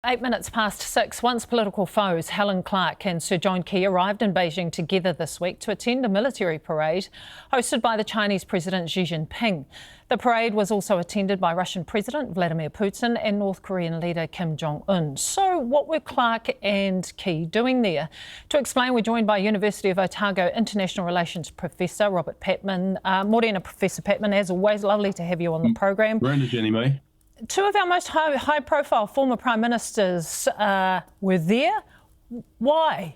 6 once political foes Helen Clarkson and Sir Jong-un arrived in Beijing together this week to attend a military parade hosted by the Chinese President Xi Jinping. The parade was also attended by Russian President Vladimir Putin and North Korean leader Kim Jong-un. So what were Clark and Key doing there? To explain, we're joined by University of Otago International Relations Professor Robert Patman. Morena, Professor Patman, as always, lovely to have you on the program. Brenda, Jenny May. Two of our most high-profile former Prime Ministers were there. Why?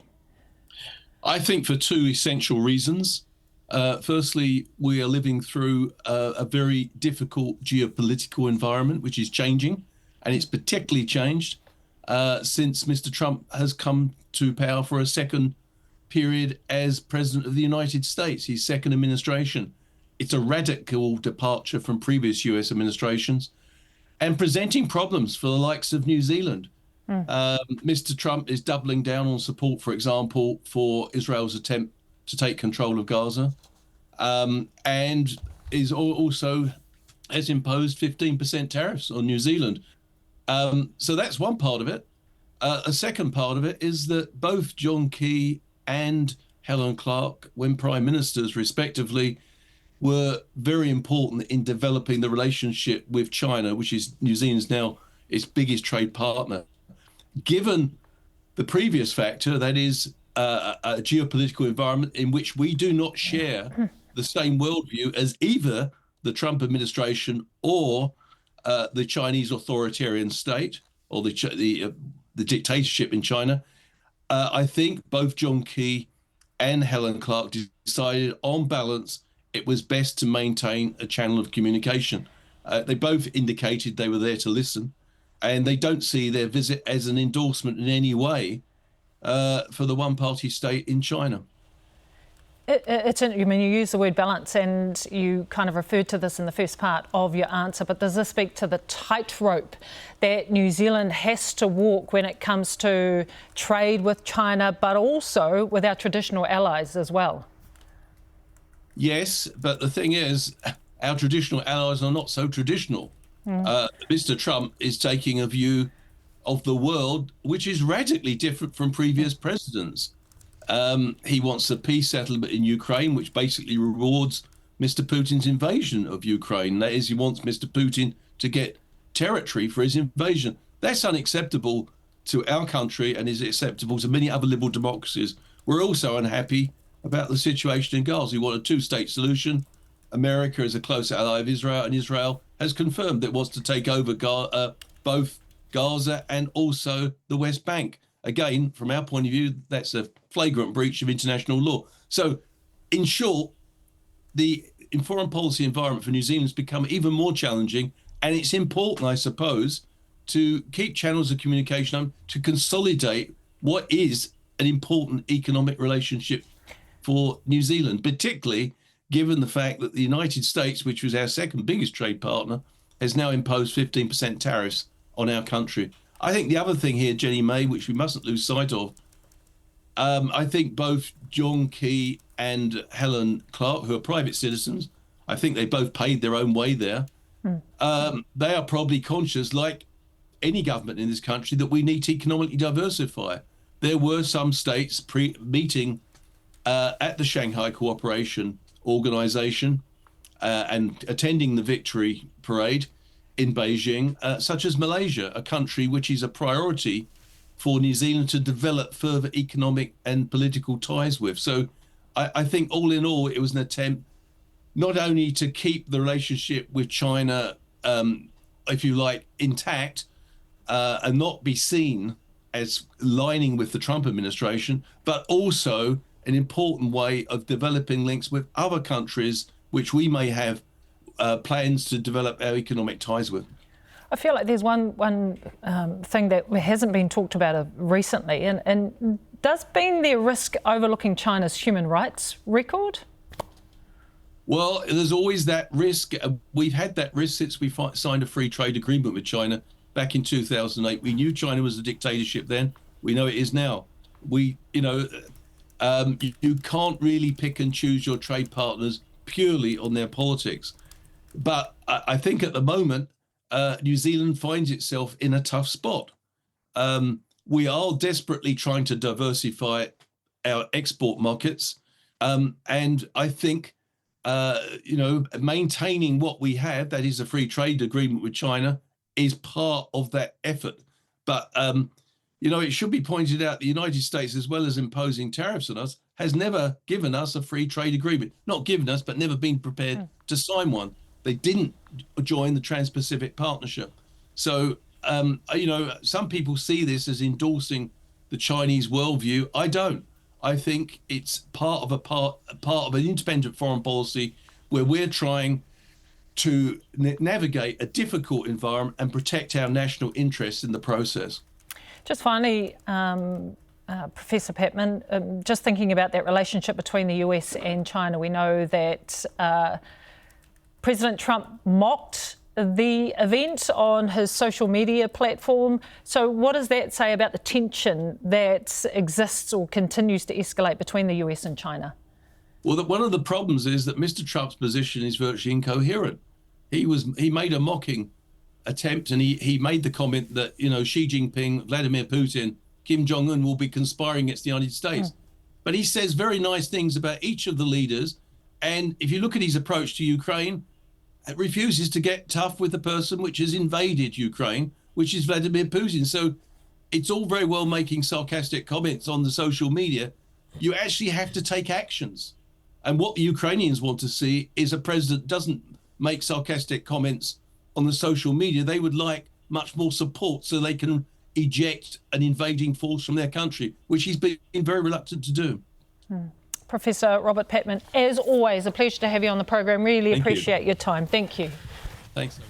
I think for two essential reasons. Firstly, we are living through a very difficult geopolitical environment, which is changing, and it's particularly changed since Mr. Trump has come to power for a second period as President of the United States, his second administration. It's a radical departure from previous US administrations, and presenting problems for the likes of New Zealand. Mr. Trump is doubling down on support, for example, for Israel's attempt to take control of Gaza, and is also has imposed 15% tariffs on New Zealand. So that's one part of it. A second part of it is that both John Key and Helen Clark, when prime ministers respectively, were very important in developing the relationship with China, which is New Zealand's now its biggest trade partner. Given the previous factor, that is a geopolitical environment in which we do not share the same worldview as either the Trump administration or the Chinese authoritarian state or the dictatorship in China, I think both John Key and Helen Clark decided on balance it was best to maintain a channel of communication. They both indicated they were there to listen, and they don't see their visit as an endorsement in any way for the one-party state in China. I mean, you use the word balance, and you kind of referred to this in the first part of your answer, but does this speak to the tightrope that New Zealand has to walk when it comes to trade with China, but also with our traditional allies as well? Yes, but the thing is, our traditional allies are not so traditional. Mr. Trump is taking a view of the world which is radically different from previous presidents. He wants a peace settlement in Ukraine, which basically rewards Mr. Putin's invasion of Ukraine. That is, he wants Mr. Putin to get territory for his invasion. That's unacceptable to our country and is acceptable to many other liberal democracies. We're also unhappy about the situation in Gaza. We want a two-state solution. America is a close ally of Israel, and Israel has confirmed it wants to take over both Gaza and also the West Bank. Again, from our point of view, that's a flagrant breach of international law. So, in short, the foreign policy environment for New Zealand has become even more challenging, and it's important, I suppose, to keep channels of communication, to consolidate what is an important economic relationship for New Zealand, particularly given the fact that the United States, which was our second biggest trade partner, has now imposed 15% tariffs on our country. I think the other thing here, Jenny May, which we mustn't lose sight of, I think both John Key and Helen Clark, who are private citizens, I think they both paid their own way there. They are probably conscious, like any government in this country, that we need to economically diversify. There were some states meeting at the Shanghai Cooperation Organization and attending the Victory Parade in Beijing, such as Malaysia, a country which is a priority for New Zealand to develop further economic and political ties with. So I think all in all, it was an attempt not only to keep the relationship with China, if you like, intact and not be seen as aligning with the Trump administration, but also an important way of developing links with other countries which we may have plans to develop our economic ties with. I feel like there's one thing that hasn't been talked about recently, and does being there risk overlooking China's human rights record? Well, there's always that risk. We've had that risk since we signed a free trade agreement with China back in 2008. We knew China was a dictatorship then. We know it is now. You can't really pick and choose your trade partners purely on their politics. But I think at the moment, New Zealand finds itself in a tough spot. We are desperately trying to diversify our export markets. And I think, maintaining what we have, that is a free trade agreement with China, is part of that effort. But, it should be pointed out the United States, as well as imposing tariffs on us, has never given us a free trade agreement. Not given us, but never been prepared to sign one. They didn't join the Trans-Pacific Partnership. So, some people see this as endorsing the Chinese worldview. I don't. I think it's part of an independent foreign policy where we're trying to navigate a difficult environment and protect our national interests in the process. Just finally, Professor Patman, just thinking about that relationship between the US and China, we know that President Trump mocked the event on his social media platform. So what does that say about the tension that exists or continues to escalate between the US and China? Well, one of the problems is that Mr. Trump's position is virtually incoherent. He made a mocking attempt, and he made the comment that, Xi Jinping, Vladimir Putin, Kim Jong-un will be conspiring against the United States. But he says very nice things about each of the leaders. And if you look at his approach to Ukraine, it refuses to get tough with the person which has invaded Ukraine, which is Vladimir Putin. So it's all very well making sarcastic comments on the social media. You actually have to take actions. And what the Ukrainians want to see is a president doesn't make sarcastic comments on the social media. They would like much more support so they can eject an invading force from their country, which he's been very reluctant to do. Professor Robert Patman, as always, a pleasure to have you on the program. Really appreciate your time. Thank you. Thanks.